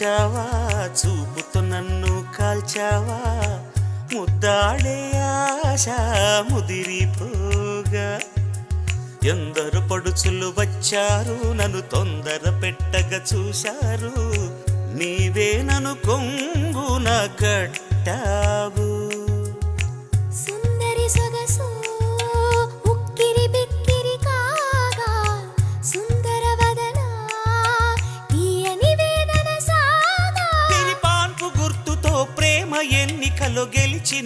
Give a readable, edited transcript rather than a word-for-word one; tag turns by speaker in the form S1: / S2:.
S1: వచ్చావా చూపుతో నన్ను కాల్చావా ముద్దాడే ఆశ ముదిరిపోగా ఎందరు పడుచులు వచ్చారు నన్ను తొందర పెట్టగా చూశారు నీవే నన్ను కొంగున కట్టావు
S2: సుందరి సొగసు ఉక్కిరి బిక్కిరి కాగా సుందర వదన తీయని వేదన సాగా
S1: పాన్పు గుర్తుతో ప్రేమ ఎన్నికలో గెలిచి